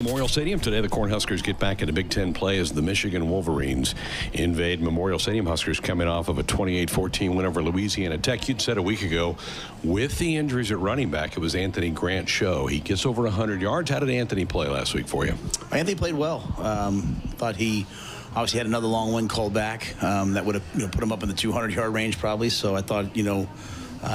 Memorial Stadium today, the Cornhuskers get back into Big Ten play as the Michigan Wolverines invade Memorial Stadium. Huskers coming off of a 28-14 win over Louisiana Tech. You'd said a week ago, with the injuries at running back, it was Anthony Grant's show. He gets over 100 yards. How did Anthony play last week for you? Anthony played well. Thought he obviously had another long one called back that would have put him up in the 200-yard range probably. So I thought,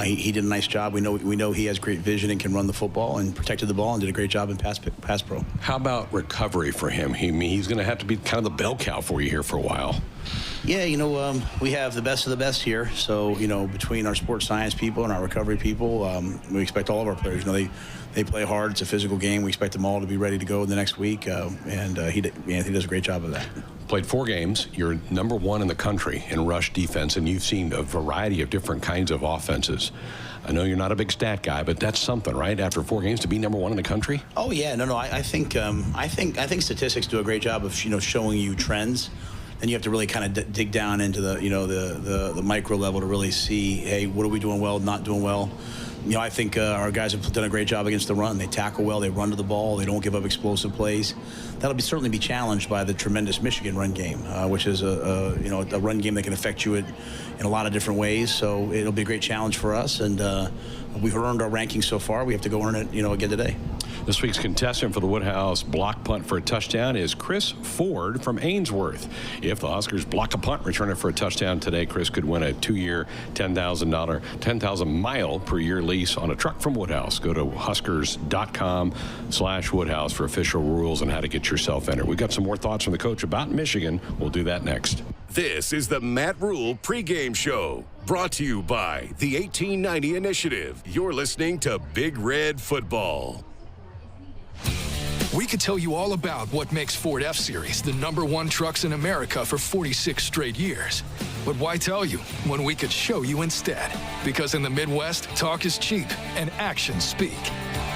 he did a nice job. We know he has great vision and can run the football and protected the ball and did a great job in pass pro. How about recovery for him? He's going to have to be kind of the bell cow for you here for a while. Yeah, we have the best of the best here. So, between our sports science people and our recovery people, we expect all of our players. They play hard. It's a physical game. We expect them all to be ready to go the next week. Anthony does a great job of that. Played 4 games. You're number 1 in the country in rush defense, and you've seen a variety of different kinds of offenses. I know you're not a big stat guy, but that's something, right? After 4 games to be number 1 in the country. Oh yeah, no. I think statistics do a great job of showing you trends. Then you have to really kind of dig down into the micro level to really see, hey, what are we doing well, not doing well. I think our guys have done a great job against the run. They tackle well, they run to the ball, they don't give up explosive plays. That'll certainly be challenged by the tremendous Michigan run game, which is a run game that can affect you in a lot of different ways. So it'll be a great challenge for us, and we've earned our rankings so far. We have to go earn it, again today. This week's contestant for the Woodhouse block punt for a touchdown is Chris Ford from Ainsworth. If the Huskers block a punt, return it for a touchdown today, Chris could win a 2-year, $10,000 per year lease on a truck from Woodhouse. Go to huskers.com/Woodhouse for official rules and how to get yourself entered. We've got some more thoughts from the coach about Michigan. We'll do that next. This is the Matt Rule pregame show, brought to you by the 1890 Initiative. You're listening to Big Red Football. We could tell you all about what makes Ford F-Series the #1 trucks in America for 46 straight years. But why tell you when we could show you instead? Because in the Midwest, talk is cheap and actions speak.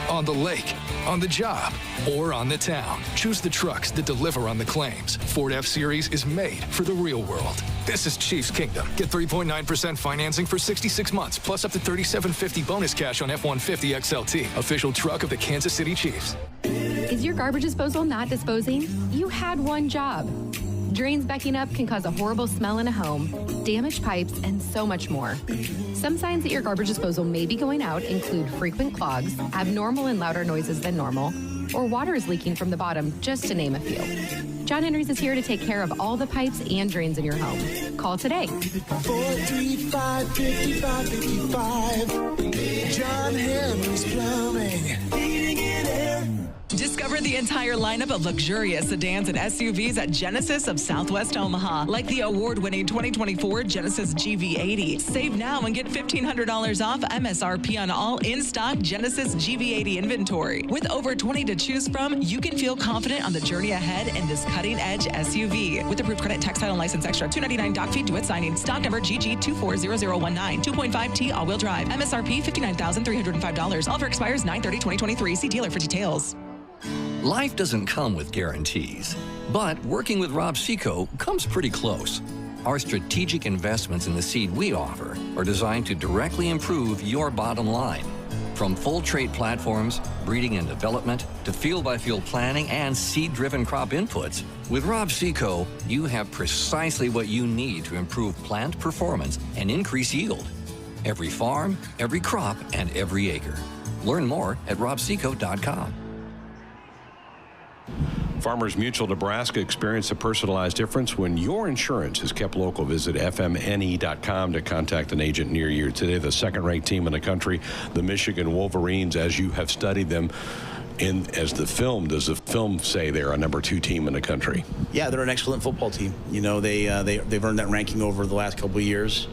On the lake, on the job, or on the town, choose the trucks that deliver on the claims. Ford F-Series is made for the real world. This is Chiefs Kingdom. Get 3.9% financing for 66 months, plus up to $3,750 bonus cash on F-150 XLT, official truck of the Kansas City Chiefs. Is your garbage disposal not disposing? You had one job. Drains backing up can cause a horrible smell in a home, damaged pipes, and so much more. Some signs that your garbage disposal may be going out include frequent clogs, abnormal and louder noises than normal, or water is leaking from the bottom, just to name a few. John Henry's is here to take care of all the pipes and drains in your home. Call today. 435-5555. John Henry's Plumbing. Discover the entire lineup of luxurious sedans and SUVs at Genesis of Southwest Omaha, like the award-winning 2024 Genesis GV80. Save now and get $1,500 off MSRP on all in-stock Genesis GV80 inventory. With over 20 to choose from, you can feel confident on the journey ahead in this cutting-edge SUV. With approved credit, tax, title, and license extra, $299 doc fee, do-it signing. Stock number GG240019, 2.5T all-wheel drive. MSRP $59,305. Offer expires 9/30/2023. See dealer for details. Life doesn't come with guarantees, but working with Rob Seco comes pretty close. Our strategic investments in the seed we offer are designed to directly improve your bottom line. From full trait platforms, breeding and development, to field-by-field planning and seed-driven crop inputs, with Rob Seco, you have precisely what you need to improve plant performance and increase yield. Every farm, every crop, and every acre. Learn more at robseco.com. Farmers Mutual Nebraska, experience a personalized difference when your insurance is kept local. Visit fmne.com to contact an agent near you. Today, the second-ranked team in the country, the Michigan Wolverines, as you have studied them. Does the film say they're a #2 team in the country? Yeah, they're an excellent football team. They've earned that ranking over the last couple of years.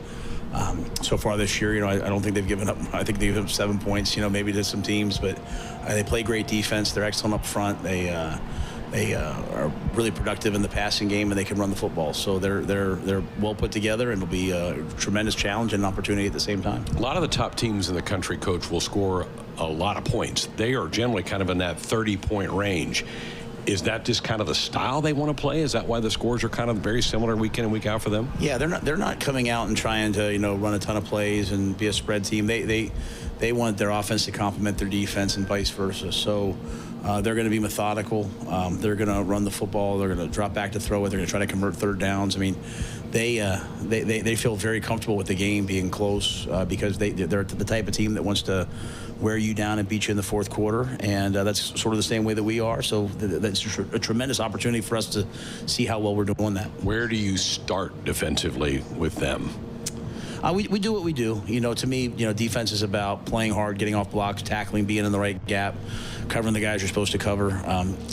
So far this year, I don't think they've given up. I think they've given up 7 points, maybe to some teams, but they play great defense. They're excellent up front. They are really productive in the passing game, and they can run the football. So they're well put together, and it'll be a tremendous challenge and an opportunity at the same time. A lot of the top teams in the country, Coach, will score a lot of points. They are generally kind of in that 30-point range. Is that just kind of the style they want to play? Is that why the scores are kind of very similar week in and week out for them? Yeah, they're not coming out and trying to run a ton of plays and be a spread team. They want their offense to complement their defense and vice versa. So They're going to be methodical. They're going to run the football. They're going to drop back to throw it. They're going to try to convert third downs. I mean, they feel very comfortable with the game being close because they're the type of team that wants to wear you down and beat you in the fourth quarter, and that's sort of the same way that we are. So that's a tremendous opportunity for us to see how well we're doing that. Where do you start defensively with them? We do what we do. To me, defense is about playing hard, getting off blocks, tackling, being in the right gap, covering the guys you're supposed to cover.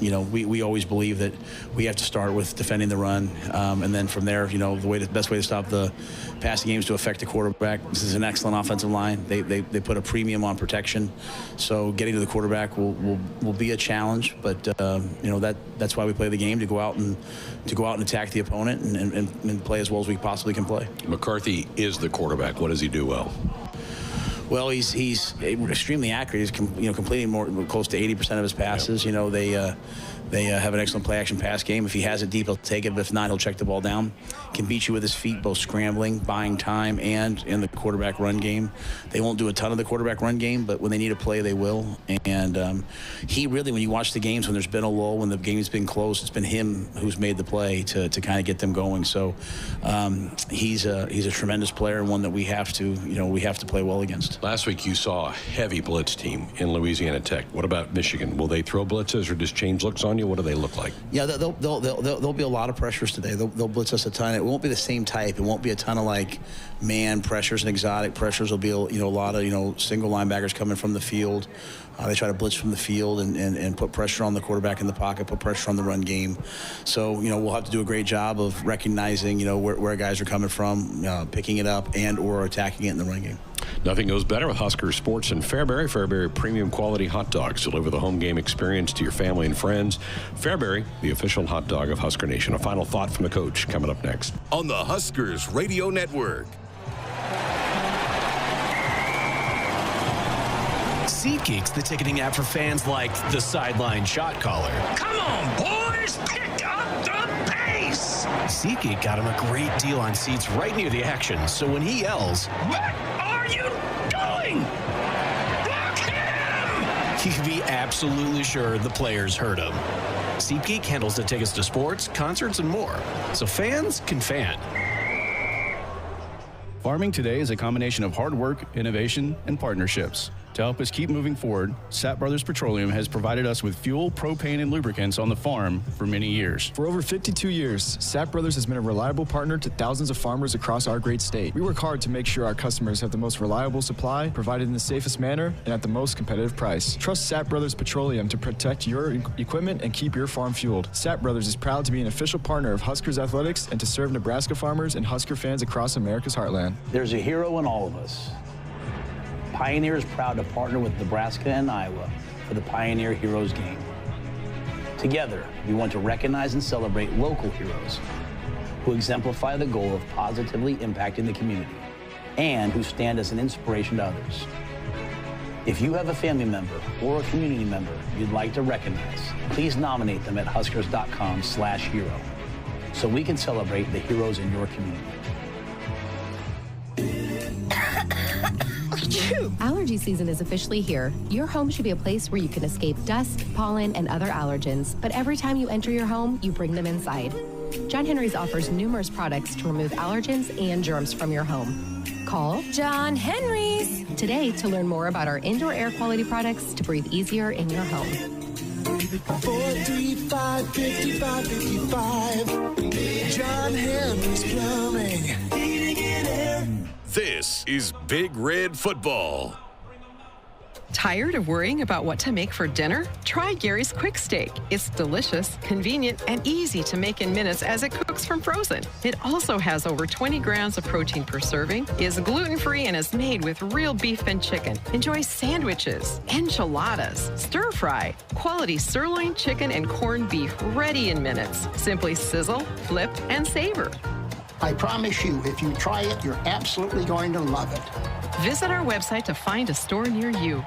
We always believe that we have to start with defending the run, and then from there, the best way to stop the passing game is to affect the quarterback. This is an excellent offensive line. They put a premium on protection, so getting to the quarterback will be a challenge. But that's why we play the game, to go out and attack the opponent and play as well as we possibly can play. McCarthy is the quarterback. What does he do well? Well, he's extremely accurate. He's completing close to 80% of his passes. Yep. They have an excellent play-action pass game. If he has it deep, he'll take it. But if not, he'll check the ball down. Can beat you with his feet, both scrambling, buying time, and in the quarterback run game. They won't do a ton of the quarterback run game, but when they need a play, they will. And he really, when you watch the games, when there's been a lull, when the game's been close, it's been him who's made the play to kind of get them going. So he's a tremendous player, and one that we have to play well against. Last week you saw a heavy blitz team in Louisiana Tech. What about Michigan? Will they throw blitzes or just change looks on you? What do they look like? Yeah, there'll be a lot of pressures today. They'll blitz us a ton. It won't be the same type. It won't be a ton of like man pressures and exotic pressures. There'll be a lot of single linebackers coming from the field. They try to blitz from the field and put pressure on the quarterback in the pocket, put pressure on the run game. So we'll have to do a great job of recognizing where guys are coming from, picking it up and or attacking it in the run game. Nothing goes better with Husker Sports in Fairbury. Fairbury premium quality hot dogs deliver the home game experience to your family and friends. Fairbury, the official hot dog of Husker Nation. A final thought from the coach coming up next on the Huskers Radio Network. SeatGeek's the ticketing app for fans like the Sideline shot caller. Come on, boys, pick up the pace! SeatGeek got him a great deal on seats right near the action, so when he yells, "What are you doing? Block him!" he can be absolutely sure the players heard him. SeatGeek handles the tickets to sports, concerts, and more, so fans can fan. Farming today is a combination of hard work, innovation, and partnerships. To help us keep moving forward, Sapp Brothers Petroleum has provided us with fuel, propane, and lubricants on the farm for many years. For over 52 years, Sapp Brothers has been a reliable partner to thousands of farmers across our great state. We work hard to make sure our customers have the most reliable supply, provided in the safest manner, and at the most competitive price. Trust Sapp Brothers Petroleum to protect your equipment and keep your farm fueled. Sapp Brothers is proud to be an official partner of Huskers Athletics and to serve Nebraska farmers and Husker fans across America's heartland. There's a hero in all of us. Pioneer is proud to partner with Nebraska and Iowa for the Pioneer Heroes Game. Together, we want to recognize and celebrate local heroes who exemplify the goal of positively impacting the community and who stand as an inspiration to others. If you have a family member or a community member you'd like to recognize, please nominate them at huskers.com/hero so we can celebrate the heroes in your community. Allergy season is officially here. Your home should be a place where you can escape dust, pollen, and other allergens. But every time you enter your home, you bring them inside. John Henry's offers numerous products to remove allergens and germs from your home. Call John Henry's today to learn more about our indoor air quality products to breathe easier in your home. 435-5555. John Henry's Plumbing. Heating and air. This is Big Red Football. Tired of worrying about what to make for dinner? Try Gary's Quick Steak. It's delicious, convenient, and easy to make in minutes as it cooks from frozen. It also has over 20 grams of protein per serving, is gluten-free, and is made with real beef and chicken. Enjoy sandwiches, enchiladas, stir-fry, quality sirloin, chicken, and corned beef ready in minutes. Simply sizzle, flip, and savor. I promise you, if you try it, you're absolutely going to love it. Visit our website to find a store near you.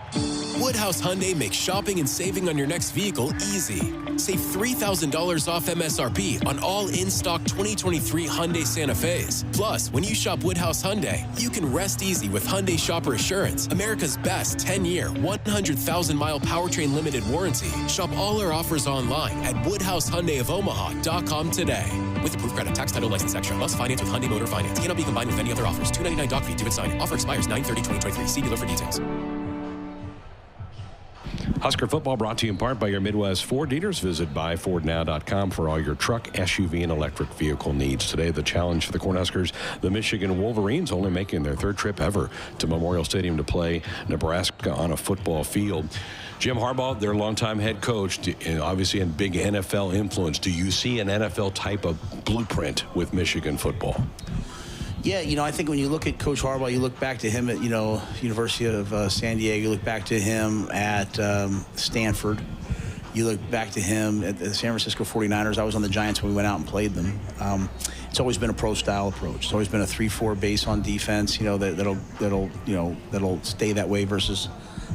Woodhouse Hyundai makes shopping and saving on your next vehicle easy. Save $3,000 off MSRP on all in-stock 2023 Hyundai Santa Fe's. Plus, when you shop Woodhouse Hyundai, you can rest easy with Hyundai Shopper Assurance, America's best 10-year, 100,000-mile powertrain limited warranty. Shop all our offers online at WoodhouseHyundaiofOmaha.com today. With approved credit, tax, title, license extra, plus finance with Hyundai Motor Finance. Cannot be combined with any other offers. $299 doc fee due at signing. Offer expires 9/30/2023. See dealer for details. Husker football brought to you in part by your Midwest Ford dealers. Visit buyfordnow.com for all your truck, SUV, and electric vehicle needs. Today, the challenge for the Cornhuskers, the Michigan Wolverines, only making their third trip ever to Memorial Stadium to play Nebraska on a football field. Jim Harbaugh, their longtime head coach, obviously in big NFL influence. Do you see an NFL type of blueprint with Michigan football? Yeah, I think when you look at Coach Harbaugh, you look back to him at, University of San Diego. You look back to him at Stanford. You look back to him at the San Francisco 49ers. I was on the Giants when we went out and played them. It's always been a pro-style approach. It's always been a 3-4 base on defense. That'll stay that way versus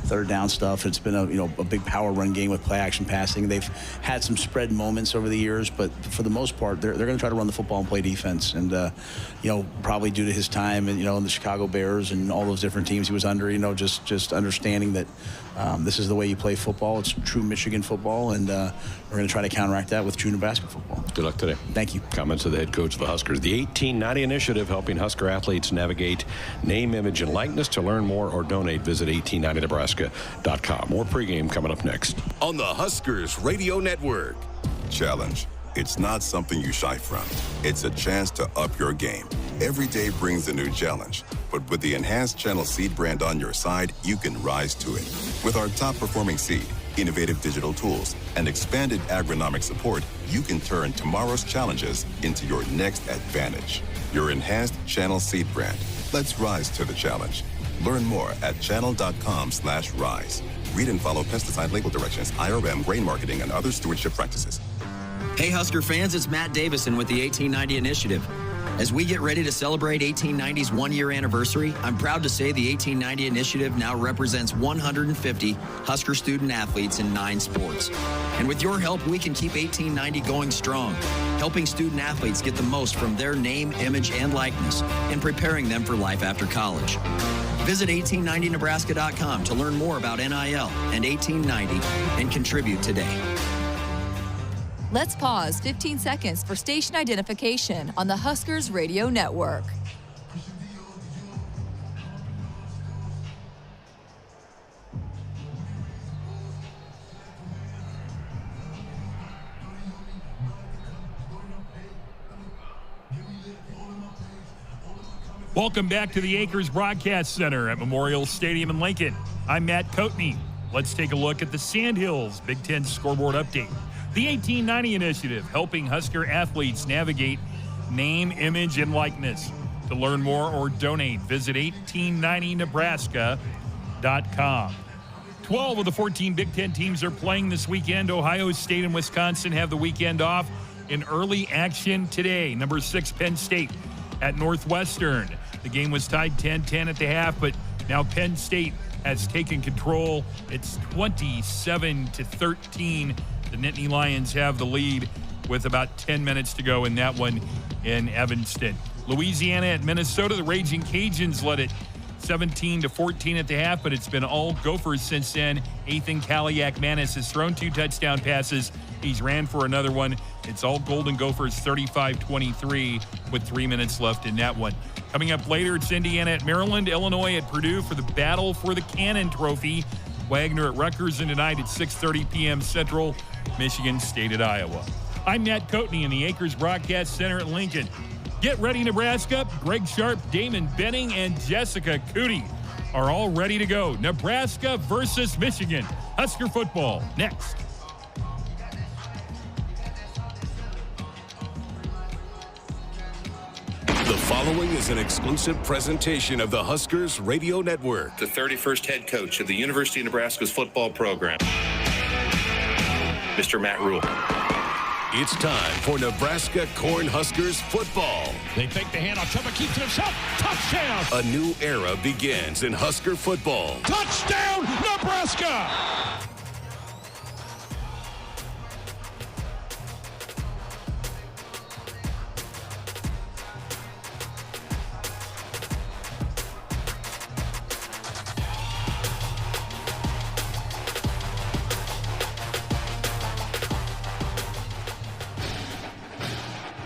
third down stuff. It's been a big power run game with play action passing. They've had some spread moments over the years, but for the most part, they're going to try to run the football and play defense. And probably due to his time and in the Chicago Bears and all those different teams he was under, just understanding that this is the way you play football. It's true Michigan football, and we're going to try to counteract that with true Nebraska football. Good luck today. Thank you. Comments of the head coach of the Huskers. The 1890 Initiative, helping Husker athletes navigate name, image, and likeness. To learn more or donate, visit 1890nebraska.com. More pregame coming up next. On the Huskers Radio Network. Challenge. It's not something you shy from. It's a chance to up your game. Every day brings a new challenge. But with the enhanced Channel Seed brand on your side, you can rise to it. With our top-performing seed, innovative digital tools, and expanded agronomic support, you can turn tomorrow's challenges into your next advantage. Your enhanced Channel Seed brand. Let's rise to the challenge. Learn more at channel.com/rise. Read and follow pesticide label directions, IRM, grain marketing, and other stewardship practices. Hey, Husker fans, it's Matt Davison with the 1890 Initiative. As we get ready to celebrate 1890's one-year anniversary, I'm proud to say the 1890 Initiative now represents 150 Husker student athletes in 9 sports. And with your help, we can keep 1890 going strong, helping student athletes get the most from their name, image, and likeness, and preparing them for life after college. Visit 1890nebraska.com to learn more about NIL and 1890 and contribute today. Let's pause 15 seconds for station identification on the Huskers Radio Network. Welcome back to the Acres Broadcast Center at Memorial Stadium in Lincoln. I'm Matt Coatney. Let's take a look at the Sandhills Big Ten scoreboard update. The 1890 Initiative, helping Husker athletes navigate name, image, and likeness. To learn more or donate, visit 1890nebraska.com. 12 of the 14 Big Ten teams are playing this weekend. Ohio State and Wisconsin have the weekend off in early action today. Number 6, Penn State at Northwestern. The game was tied 10-10 at the half, but now Penn State has taken control. It's 27-13. The Nittany Lions have the lead with about 10 minutes to go in that one in Evanston. Louisiana at Minnesota, the Raging Cajuns led it 17-14 at the half, but it's been all Gophers since then. Ethan Kaliak-Manis has thrown 2 touchdown passes. He's ran for another one. It's all Golden Gophers 35-23 with 3 minutes left in that one. Coming up later, it's Indiana at Maryland, Illinois at Purdue for the battle for the Cannon Trophy. Wagner at Rutgers, and tonight at 6:30 p.m. Central, Michigan State at Iowa. I'm Matt Coatney in the Acres Broadcast Center at Lincoln. Get ready, Nebraska. Greg Sharp, Damon Benning, and Jessica Cootie are all ready to go. Nebraska versus Michigan. Husker football next. The following is an exclusive presentation of the Huskers Radio Network. The 31st head coach of the University of Nebraska's football program, Mr. Matt Rule. It's time for Nebraska Cornhuskers football. They fake the handoff. Chuba keeps it himself. Touchdown. A new era begins in Husker football. Touchdown, Nebraska.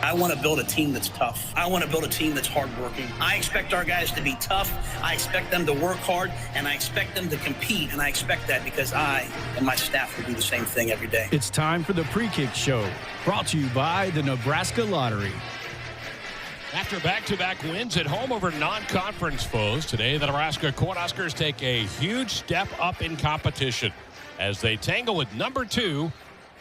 I want to build a team that's tough. I want to build a team that's hardworking. I expect our guys to be tough. I expect them to work hard, and I expect them to compete. And I expect that because I and my staff will do the same thing every day. It's time for the Pre-Kick Show, brought to you by the Nebraska Lottery. After back-to-back wins at home over non-conference foes, today the Nebraska Cornhuskers take a huge step up in competition as they tangle with number 2,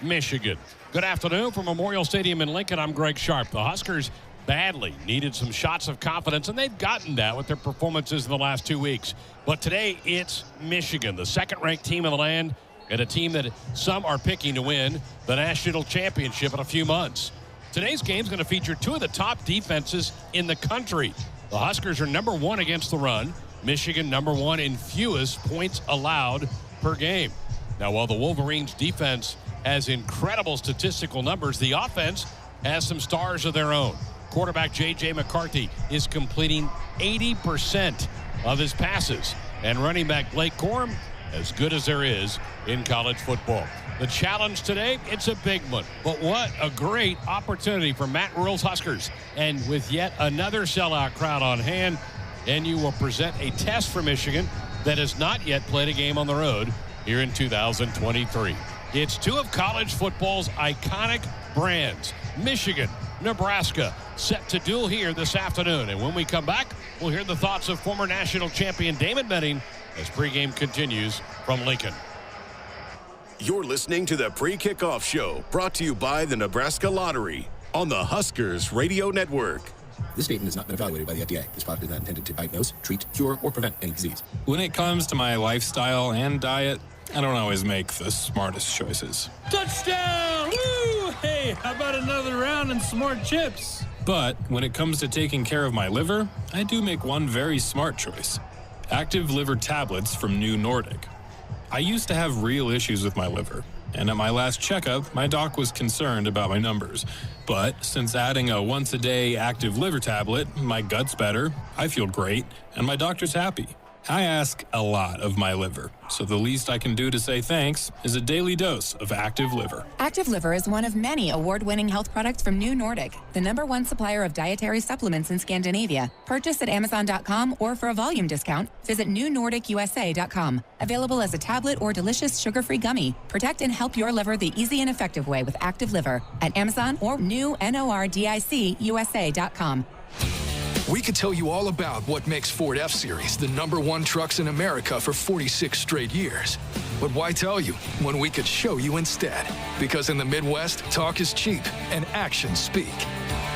Michigan. Good afternoon from Memorial Stadium in Lincoln. I'm Greg Sharp. The Huskers badly needed some shots of confidence, and they've gotten that with their performances in the last 2 weeks. But today it's Michigan, the second-ranked team in the land, and a team that some are picking to win the national championship in a few months. Today's game is going to feature 2 of the top defenses in the country. The Huskers are number 1 against the run. Michigan number 1 in fewest points allowed per game. Now, while the Wolverines' defense has incredible statistical numbers, the offense has some stars of their own. Quarterback J.J. McCarthy is completing 80% of his passes. And running back Blake Corum, as good as there is in college football. The challenge today, it's a big one. But what a great opportunity for Matt Rhule's Huskers. And with yet another sellout crowd on hand, and you will present a test for Michigan that has not yet played a game on the road here in 2023. It's 2 of college football's iconic brands, Michigan, Nebraska, set to duel here this afternoon. And when we come back, we'll hear the thoughts of former national champion Damon Benning as pregame continues from Lincoln. You're listening to the Pre-Kickoff Show, brought to you by the Nebraska Lottery on the Huskers Radio Network. This statement has not been evaluated by the FDA. This product is not intended to diagnose, treat, cure, or prevent any disease. When it comes to my lifestyle and diet, I don't always make the smartest choices. Touchdown! Woo! Hey, how about another round and some more chips? But when it comes to taking care of my liver, I do make one very smart choice. Active liver tablets from New Nordic. I used to have real issues with my liver, and at my last checkup, my doc was concerned about my numbers. But since adding a once-a-day active liver tablet, my gut's better, I feel great, and my doctor's happy. I ask a lot of my liver, so the least I can do to say thanks is a daily dose of Active Liver. Active Liver is one of many award-winning health products from New Nordic, the #1 supplier of dietary supplements in Scandinavia. Purchase at Amazon.com or for a volume discount, visit NewNordicUSA.com. Available as a tablet or delicious sugar-free gummy. Protect and help your liver the easy and effective way with Active Liver at Amazon or NewNordicUSA.com. We could tell you all about what makes Ford F-Series the #1 trucks in America for 46 straight years. But why tell you when we could show you instead? Because in the Midwest, talk is cheap and actions speak.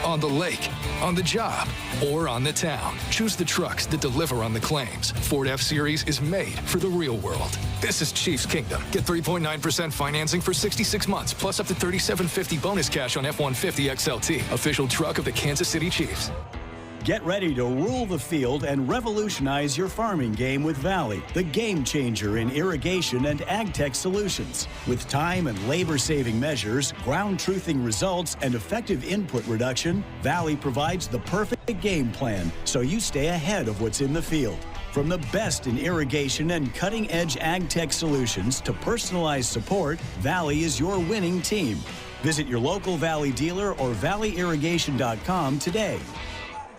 On the lake, on the job, or on the town. Choose the trucks that deliver on the claims. Ford F-Series is made for the real world. This is Chiefs Kingdom. Get 3.9% financing for 66 months, plus up to $3,750 bonus cash on F-150 XLT, official truck of the Kansas City Chiefs. Get ready to rule the field and revolutionize your farming game with Valley, the game changer in irrigation and ag tech solutions. With time and labor-saving measures, ground-truthing results, and effective input reduction, Valley provides the perfect game plan so you stay ahead of what's in the field. From the best in irrigation and cutting-edge ag tech solutions to personalized support, Valley is your winning team. Visit your local Valley dealer or valleyirrigation.com today.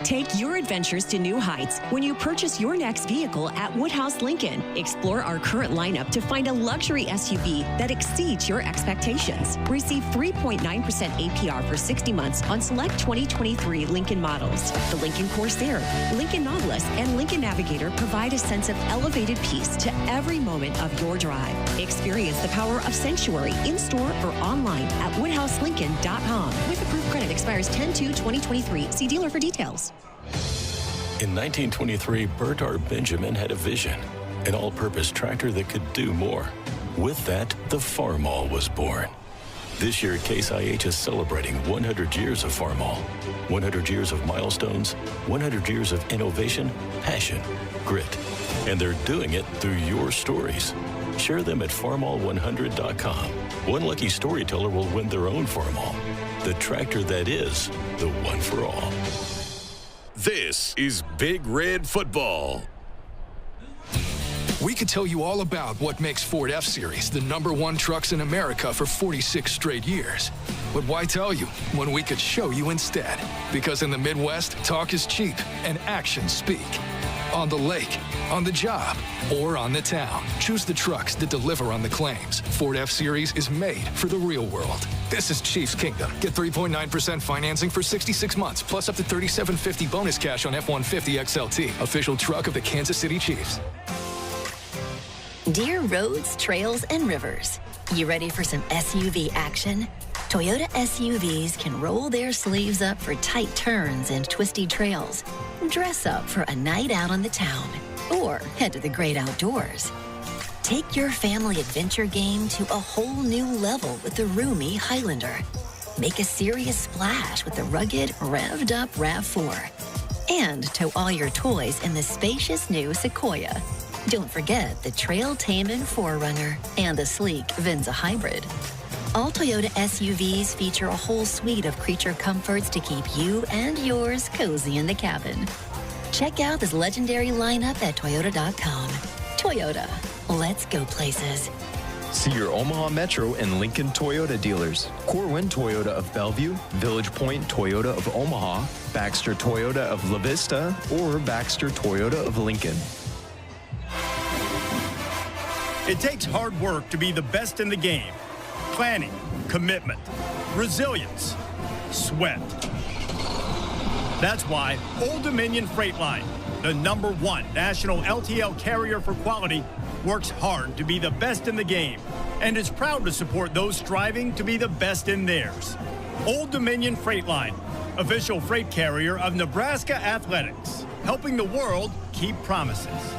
Take your adventures to new heights when you purchase your next vehicle at Woodhouse Lincoln. Explore our current lineup to find a luxury SUV that exceeds your expectations. Receive 3.9% APR for 60 months on select 2023 Lincoln models. The Lincoln Corsair, Lincoln Nautilus, and Lincoln Navigator provide a sense of elevated peace to every moment of your drive. Experience the power of Sanctuary in-store or online at woodhouselincoln.com. With approved credit expires 10/2/2023. See dealer for details. In 1923, Bert R. Benjamin had a vision, an all-purpose tractor that could do more. With that, the Farmall was born. This year, Case IH is celebrating 100 years of Farmall, 100 years of milestones, 100 years of innovation, passion, grit. And they're doing it through your stories. Share them at farmall100.com. One lucky storyteller will win their own Farmall, the tractor that is the one for all. This is Big Red Football. We could tell you all about what makes Ford F-Series the #1 trucks in America for 46 straight years. But why tell you when we could show you instead? Because in the Midwest, talk is cheap and actions speak. On the lake, on the job, or on the town, choose the trucks that deliver on the claims. Ford F-Series is made for the real world. This is Chiefs Kingdom. Get 3.9% financing for 66 months, plus up to $3,750 bonus cash on F-150 XLT, official truck of the Kansas City Chiefs. Dear roads, trails, and rivers, you ready for some SUV action? Toyota SUVs can roll their sleeves up for tight turns and twisty trails, dress up for a night out on the town, or head to the great outdoors. Take your family adventure game to a whole new level with the roomy Highlander. Make a serious splash with the rugged, revved up RAV4. And tow all your toys in the spacious new Sequoia. Don't forget the trail-taming 4Runner and the sleek Venza Hybrid. All Toyota SUVs feature a whole suite of creature comforts to keep you and yours cozy in the cabin. Check out this legendary lineup at Toyota.com. Toyota, let's go places. See your Omaha Metro and Lincoln Toyota dealers. Corwin Toyota of Bellevue, Village Point Toyota of Omaha, Baxter Toyota of La Vista, or Baxter Toyota of Lincoln. It takes hard work to be the best in the game. Planning, commitment, resilience, sweat. That's why Old Dominion Freight Line, the #1 national LTL carrier for quality, works hard to be the best in the game and is proud to support those striving to be the best in theirs. Old Dominion Freight Line, official freight carrier of Nebraska Athletics, helping the world keep promises.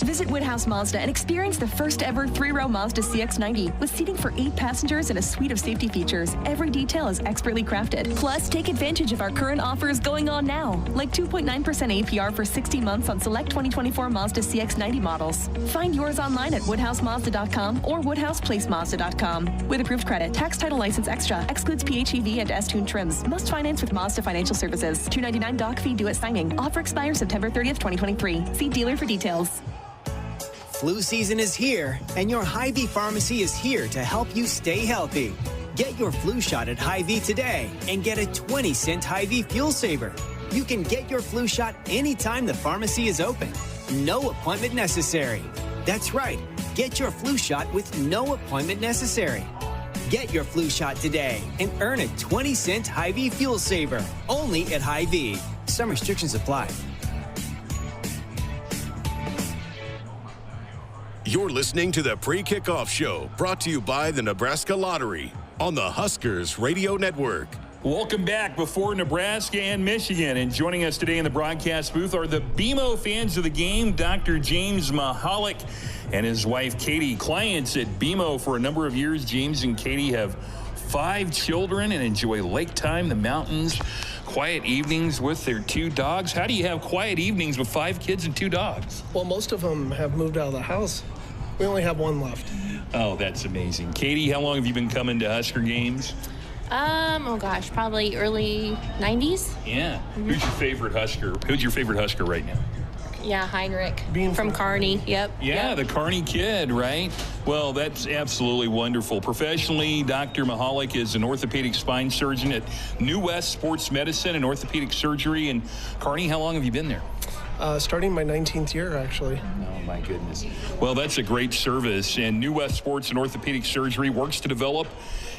Visit Woodhouse Mazda and experience the first ever 3-row Mazda CX-90 with seating for 8 passengers and a suite of safety features. Every detail is expertly crafted. Plus, take advantage of our current offers going on now, like 2.9% APR for 60 months on select 2024 Mazda CX-90 models. Find yours online at woodhousemazda.com or woodhouseplacemazda.com. With approved credit, tax title license extra, excludes PHEV and S-Tune trims. Must finance with Mazda Financial Services. $299 doc fee due at signing. Offer expires September 30th, 2023. See dealer for details. Flu season is here, and your Hy-Vee pharmacy is here to help you stay healthy. Get your flu shot at Hy-Vee today and get a 20-cent Hy-Vee fuel saver. You can get your flu shot anytime the pharmacy is open. No appointment necessary. That's right. Get your flu shot with no appointment necessary. Get your flu shot today and earn a 20-cent Hy-Vee fuel saver. Only at Hy-Vee. Some restrictions apply. You're listening to the Pre-Kickoff Show, brought to you by the Nebraska Lottery on the Huskers Radio Network. Welcome back before Nebraska and Michigan. And joining us today in the broadcast booth are the BMO fans of the game, Dr. James Mahalik and his wife, Katie. Clients at BMO for a number of years. James and Katie have 5 children and enjoy lake time, the mountains, quiet evenings with their 2 dogs. How do you have quiet evenings with 5 kids and 2 dogs? Well, most of them have moved out of the house. We only have 1 left. Oh, that's amazing. Katie, how long have you been coming to Husker games? Oh gosh, probably early 90s. Yeah. Mm-hmm. Who's your favorite Husker? Who's your favorite Husker right now? Yeah, Heinrich from Kearney. Yep. Yeah, yep. The Kearney kid, right? Well, that's absolutely wonderful. Professionally, Dr. Mahalik is an orthopedic spine surgeon at New West Sports Medicine and Orthopedic Surgery in Kearney. How long have you been there? Starting my 19th year, actually. Oh, my goodness. Well, that's a great service. And New West Sports and Orthopedic Surgery works to develop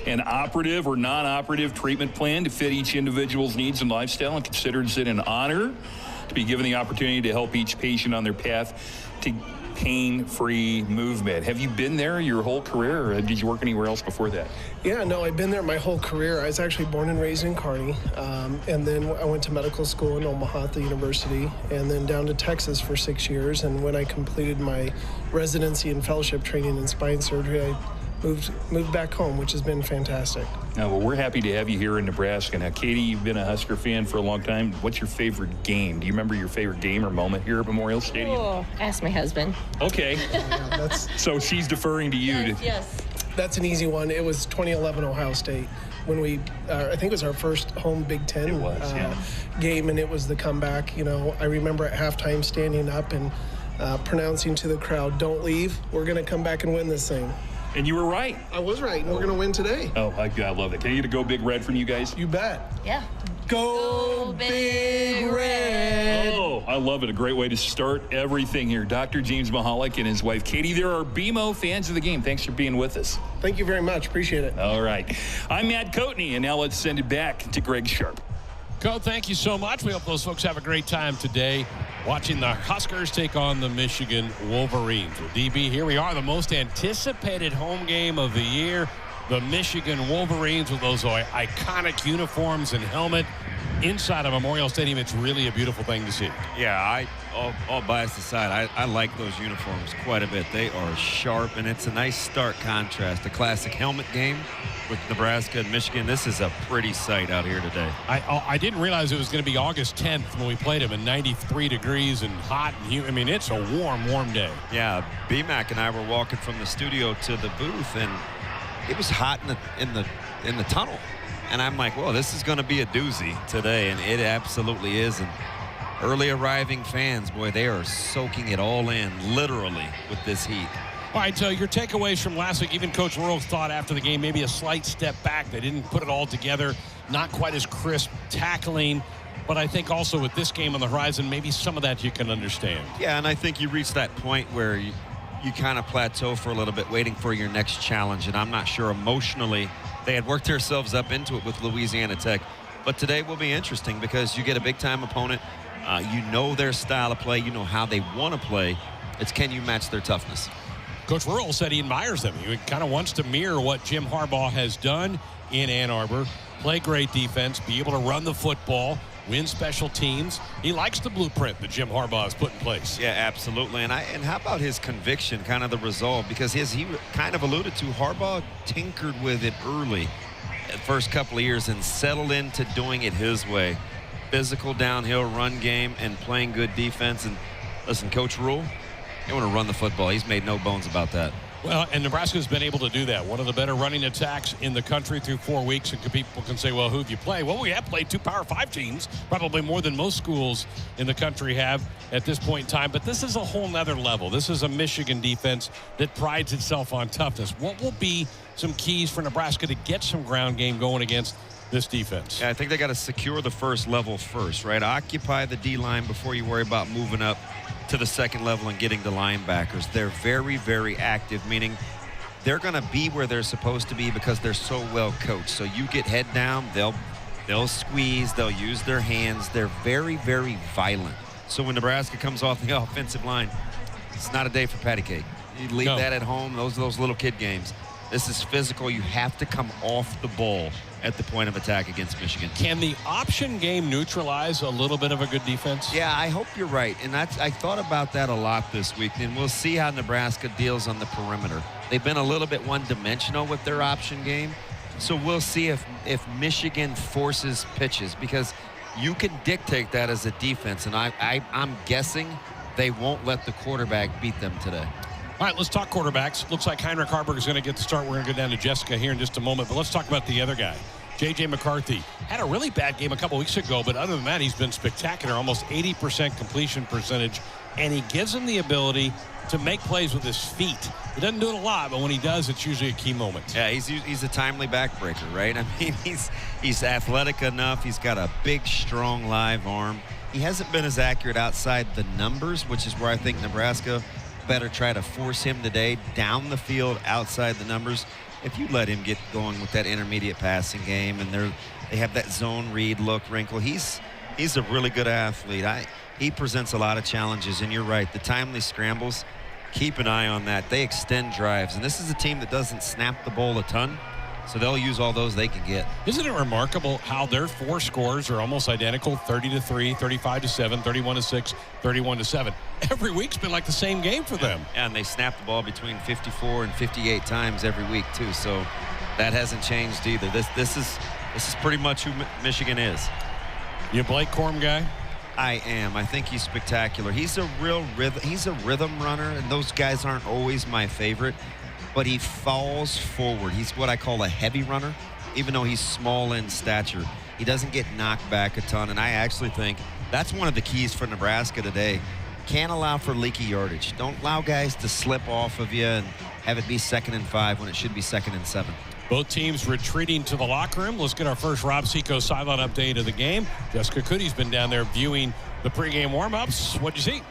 an operative or non-operative treatment plan to fit each individual's needs and lifestyle, and considers it an honor to be given the opportunity to help each patient on their path to pain-free movement. Have you been there your whole career, or did you work anywhere else before that? Yeah, no, I've been there my whole career. I was actually born and raised in Kearney, and then I went to medical school in Omaha at the university, and then down to Texas for 6 years. And when I completed my residency and fellowship training in spine surgery, I moved back home, which has been fantastic. Now, well, we're happy to have you here in Nebraska. Now, Katie, you've been a Husker fan for a long time. What's your favorite game? Do you remember your favorite game or moment here at Memorial Stadium? Oh, ask my husband. Okay. So she's deferring to you. Yes. That's an easy one. It was 2011 Ohio State when we, I think it was our first home Big Ten game, and it was the comeback. You know, I remember at halftime standing up and pronouncing to the crowd, "Don't leave. We're going to come back and win this thing." And you were right. I was right, and we're going to win today. Oh, I love it. Can I get a Go Big Red from you guys? You bet. Yeah. Go Big Red. Oh, I love it. A great way to start everything here. Dr. James Mahalik and his wife, Katie. There are BMO fans of the game. Thanks for being with us. Thank you very much. Appreciate it. All right. I'm Matt Coatney, and now let's send it back to Greg Sharp. Coach, thank you so much. We hope those folks have a great time today watching the Huskers take on the Michigan Wolverines. Well, DB, here we are, the most anticipated home game of the year. The Michigan Wolverines with those iconic uniforms and helmet inside of Memorial Stadium. It's really a beautiful thing to see. Yeah, all bias aside, I like those uniforms quite a bit. They are sharp, and it's a nice stark contrast. The classic helmet game with Nebraska and Michigan. This is a pretty sight out here today. I didn't realize it was going to be August 10th when we played them in 93 degrees and hot and humid. I mean, it's a warm day. Yeah, BMAC and I were walking from the studio to the booth, and it was hot in the tunnel. And I'm like, well, this is going to be a doozy today, and it absolutely is. And early arriving fans, boy, they are soaking it all in, literally, with this heat. All right, so your takeaways from last week, even Coach Rural thought after the game maybe a slight step back. They didn't put it all together, not quite as crisp tackling. But I think also with this game on the horizon, maybe some of that you can understand. Yeah, and I think you reach that point where you kind of plateau for a little bit, waiting for your next challenge. And I'm not sure emotionally they had worked themselves up into it with Louisiana Tech. But today will be interesting because you get a big-time opponent. You know their style of play. You know how they want to play. It's can you match their toughness? Coach Rural said he admires them. He kind of wants to mirror what Jim Harbaugh has done in Ann Arbor, play great defense, be able to run the football, win special teams. He likes the blueprint that Jim Harbaugh has put in place. Yeah, absolutely. And how about his conviction, kind of the resolve? Because he kind of alluded to Harbaugh tinkered with it early the first couple of years and settled into doing it his way. Physical downhill run game and playing good defense. And listen, Coach Rule, they want to run the football. He's made no bones about that. Well, and Nebraska's been able to do that. One of the better running attacks in the country through 4 weeks. And people can say, well, who have you played? Well, we have played 2 Power 5 teams, probably more than most schools in the country have at this point in time. But this is a whole nother level. This is a Michigan defense that prides itself on toughness. What will be some keys for Nebraska to get some ground game going against this defense? Yeah, I think they got to secure the first level first, right? Occupy the D-line before you worry about moving up to the second level and getting the linebackers. They're very, very active, meaning they're going to be where they're supposed to be because they're so well coached. So you get head down, they'll squeeze, they'll use their hands. They're very, very violent. So when Nebraska comes off the offensive line, it's not a day for patty cake. You leave that at home, those little kid games. This is physical. You have to come off the ball at the point of attack against Michigan. Can the option game neutralize a little bit of a good defense? Yeah, I hope you're right. And I thought about that a lot this week. And we'll see how Nebraska deals on the perimeter. They've been a little bit one-dimensional with their option game. So we'll see if Michigan forces pitches, because you can dictate that as a defense. And I'm guessing they won't let the quarterback beat them today. All right, let's talk quarterbacks. Looks like Heinrich Harburg is going to get the start. We're going to go down to Jessica here in just a moment. But let's talk about the other guy. J.J. McCarthy had a really bad game a couple weeks ago, but other than that, he's been spectacular, almost 80% completion percentage, and he gives him the ability to make plays with his feet. He doesn't do it a lot, but when he does, it's usually a key moment. Yeah, he's a timely backbreaker, right? I mean, he's athletic enough. He's got a big, strong, live arm. He hasn't been as accurate outside the numbers, which is where I think Nebraska better try to force him today down the field outside the numbers. If you let him get going with that intermediate passing game, and they have that zone read look wrinkle, he's a really good athlete. He presents a lot of challenges, and you're right, the timely scrambles, keep an eye on that. They extend drives, and this is a team that doesn't snap the ball a ton, So they'll use all those they can get. Isn't it remarkable how their 4 scores are almost identical? 30-3, 35-7, 31-6, 31-7. Every week's been like the same game for them. And they snap the ball between 54 and 58 times every week too. So that hasn't changed either. This is pretty much who Michigan is. You a Blake Corum guy? I am. I think he's spectacular. He's a real rhythm runner, and those guys aren't always my favorite. But he falls forward. He's what I call a heavy runner, even though he's small in stature. He doesn't get knocked back a ton, and I actually think that's one of the keys for Nebraska today. Can't allow for leaky yardage. Don't allow guys to slip off of you and have it be 2nd and 5 when it should be 2nd and 7. Both teams retreating to the locker room. Let's get our first Rob Seco sideline update of the game. Jessica Cootie's been down there viewing the pregame warm-ups. What'd you see?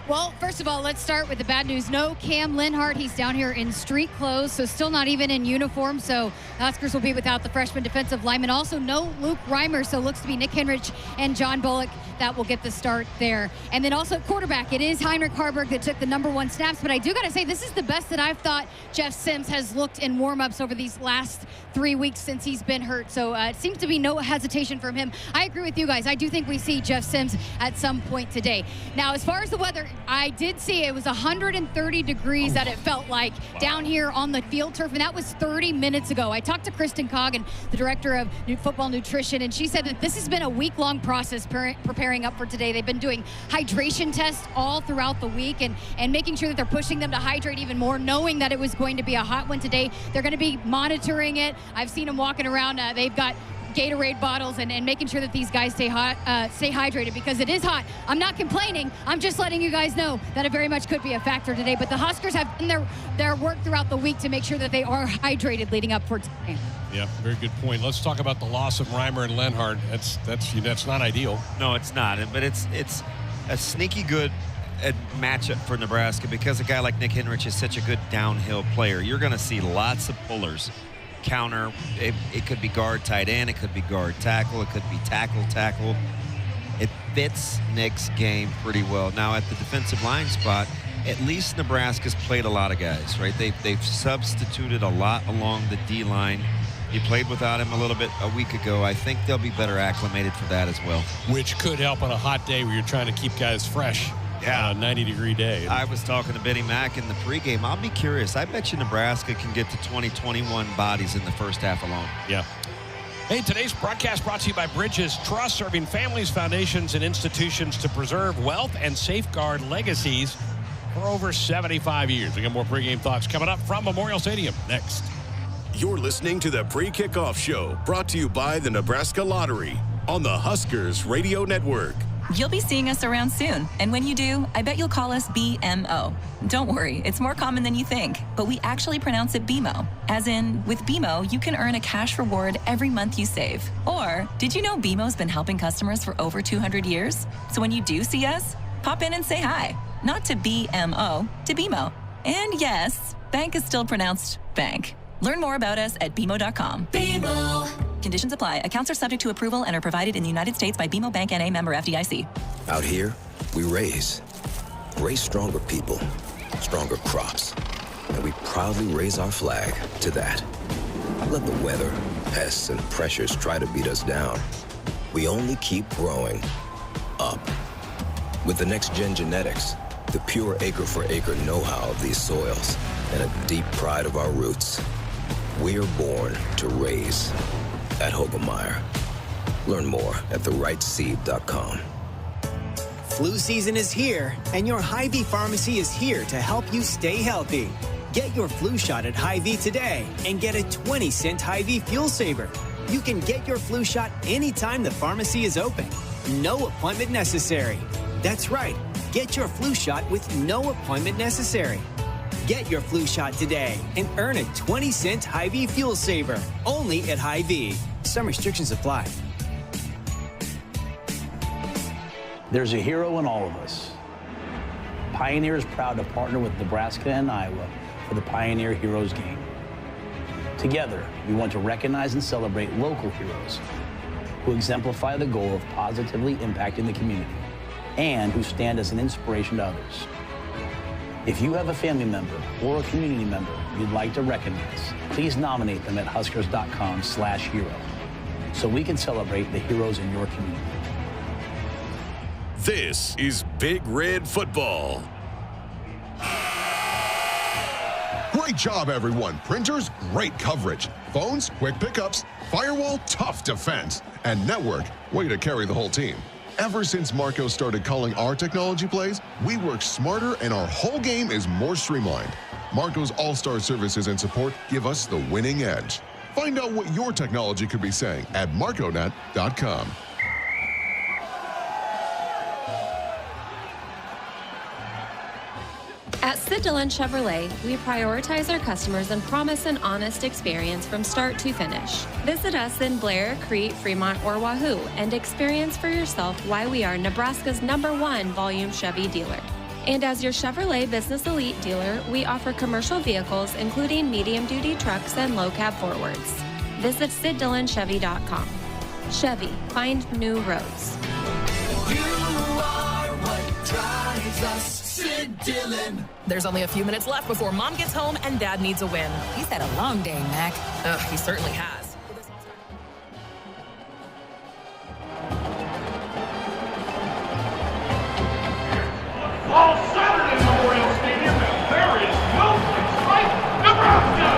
Well, first of all, let's start with the bad news. No Cam Linhart. He's down here in street clothes, so still not even in uniform. So the Huskers will be without the freshman defensive lineman. Also, no Luke Reimer, so looks to be Nick Henrich and John Bullock that will get the start there. And then also quarterback, it is Heinrich Harburg that took the #1 snaps. But I do got to say, this is the best that I've thought Jeff Sims has looked in warm-ups over these last 3 weeks since he's been hurt. So it seems to be no hesitation from him. I agree with you guys. I do think we see Jeff Sims at some point today. Now, as far as the weather, I did see it was 130 degrees that it felt like down here on the field turf, and that was 30 minutes ago. I talked to Kristen Coggan, the director of football nutrition, and she said that this has been a week-long process preparing up for today. They've been doing hydration tests all throughout the week and making sure that they're pushing them to hydrate even more, knowing that it was going to be a hot one today. They're going to be monitoring it. I've seen them walking around. They've got Gatorade bottles and making sure that these guys stay hydrated because it is hot. I'm not complaining. I'm just letting you guys know that it very much could be a factor today. But the Huskers have done their work throughout the week to make sure that they are hydrated leading up for today. Yeah, very good point. Let's talk about the loss of Reimer and Lenhart. That's not ideal. No, it's not. But it's a sneaky good matchup for Nebraska because a guy like Nick Henrich is such a good downhill player. You're going to see lots of pullers. Counter, it could be guard tight end, it could be guard tackle, it could be tackle. It fits Nick's game pretty well. Now at the defensive line spot, at least Nebraska's played a lot of guys, right? They've substituted a lot along the D line. You played without him a little bit a week ago. I think they'll be better acclimated for that as well. Which could help on a hot day where you're trying to keep guys fresh. Yeah, on a 90-degree day. I was talking to Benny Mack in the pregame. I'll be curious. I bet you Nebraska can get to 21 bodies in the first half alone. Yeah. Hey, today's broadcast brought to you by Bridges Trust, serving families, foundations, and institutions to preserve wealth and safeguard legacies for over 75 years. We got more pregame thoughts coming up from Memorial Stadium next. You're listening to the Pre-Kickoff Show, brought to you by the Nebraska Lottery on the Huskers Radio Network. You'll be seeing us around soon, and when you do, I bet you'll call us BMO. Don't worry, it's more common than you think, but we actually pronounce it BMO. As in, with BMO, you can earn a cash reward every month you save. Or, did you know BMO's been helping customers for over 200 years? So when you do see us, pop in and say hi. Not to BMO, to BMO. And yes, bank is still pronounced bank. Learn more about us at BMO.com. BMO. Conditions apply. Accounts are subject to approval and are provided in the United States by BMO Bank N.A. member FDIC. Out here, we raise stronger people, stronger crops, and we proudly raise our flag to that. Let the weather, pests, and pressures try to beat us down. We only keep growing up. With the next-gen genetics, the pure acre-for-acre know-how of these soils, and a deep pride of our roots, we are born to raise at Hogemeyer. Learn more at therightseed.com. Flu season is here, and your Hy-Vee pharmacy is here to help you stay healthy. Get your flu shot at Hy-Vee today and get a 20-cent Hy-Vee fuel saver. You can get your flu shot anytime the pharmacy is open. No appointment necessary. That's right. Get your flu shot with no appointment necessary. Get your flu shot today and earn a 20-cent Hy-Vee fuel saver. Only at Hy-Vee. Some restrictions apply. There's a hero in all of us. Pioneer is proud to partner with Nebraska and Iowa for the Pioneer Heroes Game. Together, we want to recognize and celebrate local heroes who exemplify the goal of positively impacting the community and who stand as an inspiration to others. If you have a family member or a community member you'd like to recognize, please nominate them at huskers.com/hero so we can celebrate the heroes in your community. This is Big Red Football. Great job, everyone. Printers, great coverage. Phones, quick pickups. Firewall, tough defense. And network, way to carry the whole team. Ever since Marco started calling our technology plays, we work smarter and our whole game is more streamlined. Marco's all-star services and support give us the winning edge. Find out what your technology could be saying at marconet.com. At Sid Dillon Chevrolet, we prioritize our customers and promise an honest experience from start to finish. Visit us in Blair, Crete, Fremont, or Wahoo and experience for yourself why we are Nebraska's #1 volume Chevy dealer. And as your Chevrolet Business Elite dealer, we offer commercial vehicles including medium-duty trucks and low-cab forwards. Visit SidDillonChevy.com. Chevy, find new roads. You are what drives us. Sid Dillon. There's only a few minutes left before Mom gets home and Dad needs a win. He's had a long day, Mac. He certainly has. All Saturday in Memorial Stadium, and there is no place like Nebraska!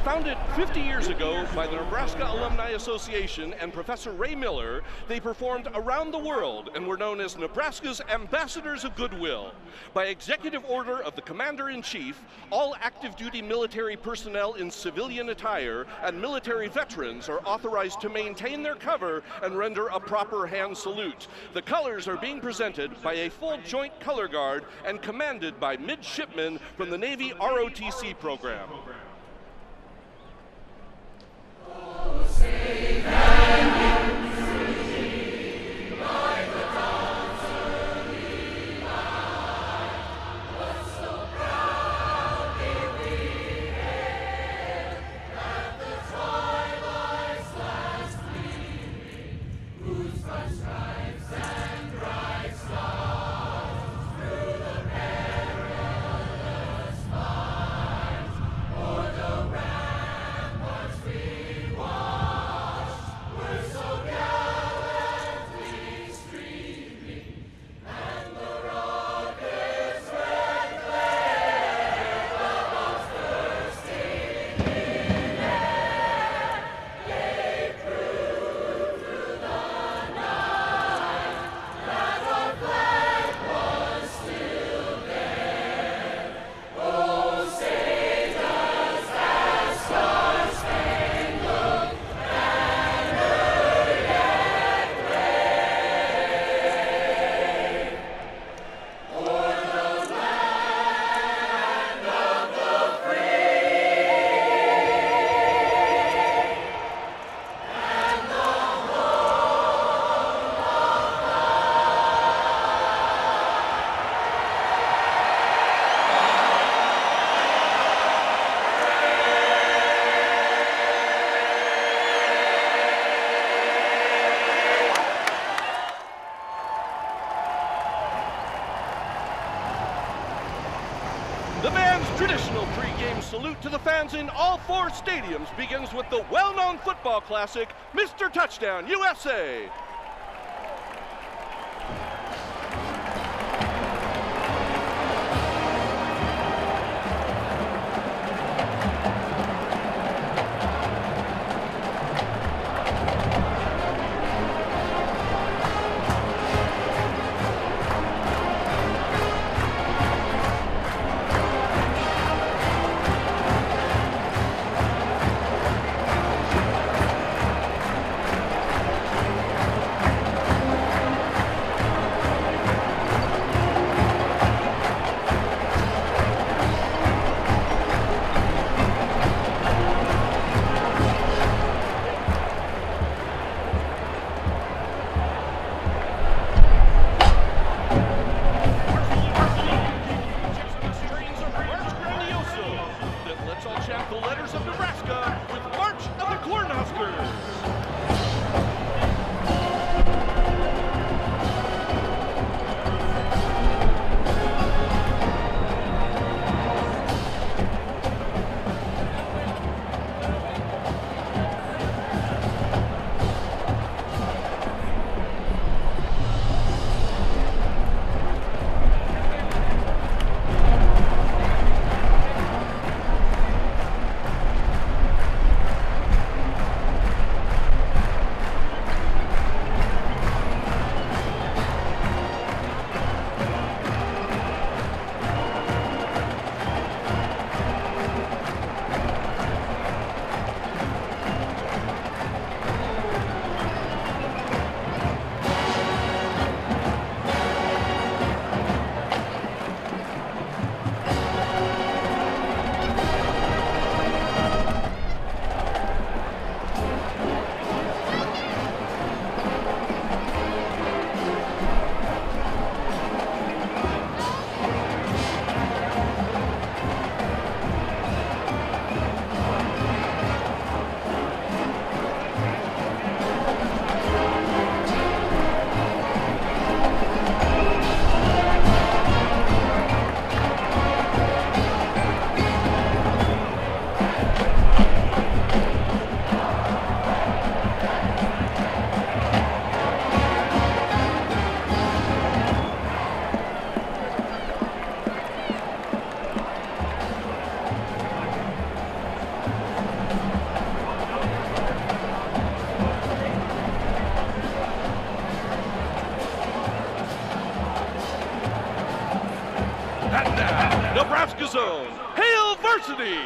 Founded 50 years ago by the Nebraska Alumni Association and Professor Ray Miller, they performed around the world and were known as Nebraska's Ambassadors of Goodwill. By executive order of the Commander-in-Chief, all active duty military personnel in civilian attire and military veterans are authorized to maintain their cover and render a proper hand salute. The colors are being presented by a full joint color guard and commanded by midshipmen from the Navy ROTC program. The band's traditional pregame salute to the fans in all 4 stadiums begins with the well-known football classic, Mr. Touchdown USA. Nebraska zone. Hail Varsity!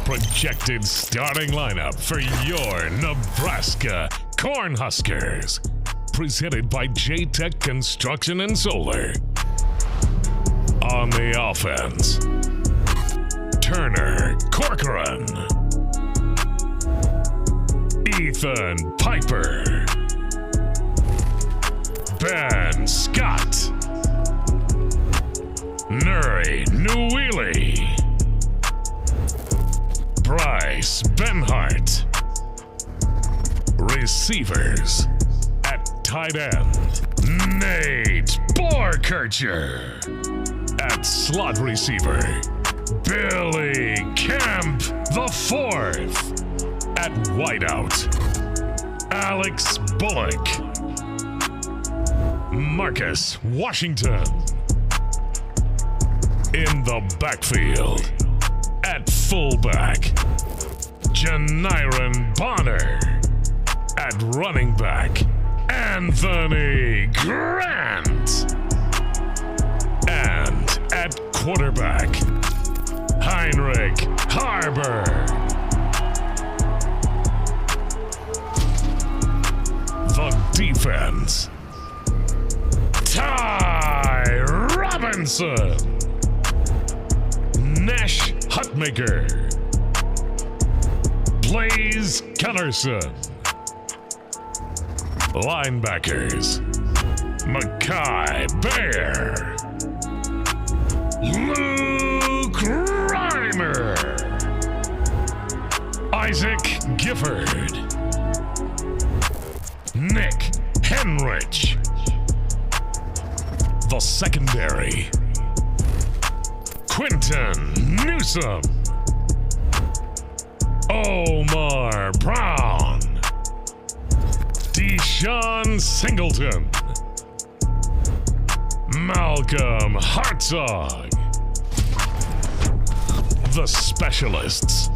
Projected starting lineup for your Nebraska Cornhuskers. Presented by J-Tech Construction and Solar. On the offense, Turner Corcoran, Ethan Piper, Ben Scott, Nuri Nuwili, Bryce Benhart. Receivers at tight end, Nate Borkercher. At slot receiver, Billy Kemp IV. At wideout, Alex Bullock, Marcus Washington. In the backfield, at fullback, Janiron Bonner. At running back, Anthony Grant. And at quarterback, Heinrich Harber. The defense, Ty Robinson, Nash Hutmaker, Blaze Kellerson. Linebackers, Makai Bear, Luke Reimer, Isaac Gifford, Nick Henrich. The secondary, Quinton Newsom, Omar Brown, Deshaun Singleton, Malcolm Hartzog. The specialists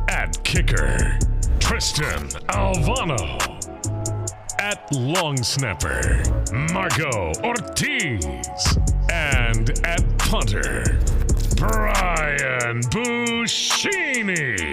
at kicker, Tristan Alvano. At long snapper, Marco Ortiz. And at punter, Brian Buscini.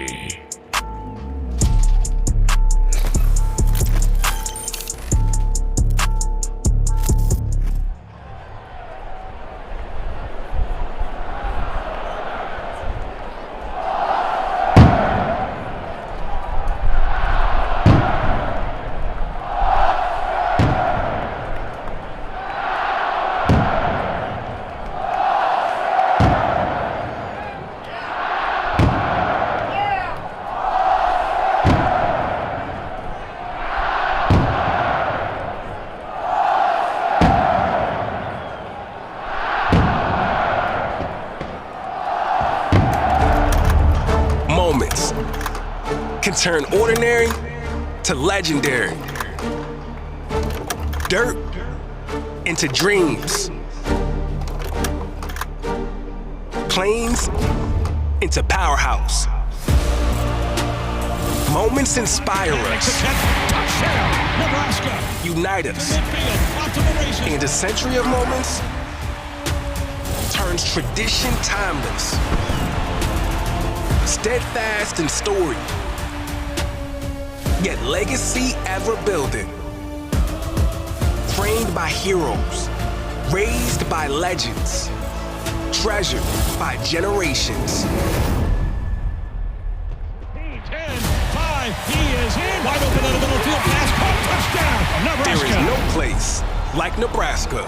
Can turn ordinary to legendary. Dirt into dreams. Plains into powerhouse. Moments inspire us. Unite us. And a century of moments turns tradition timeless. Steadfast in story. Yet legacy ever building. Trained by heroes, raised by legends, treasured by generations. 10, 5, he is in. Wide open in the middle field pass, caught, touchdown, Nebraska. There is no place like Nebraska.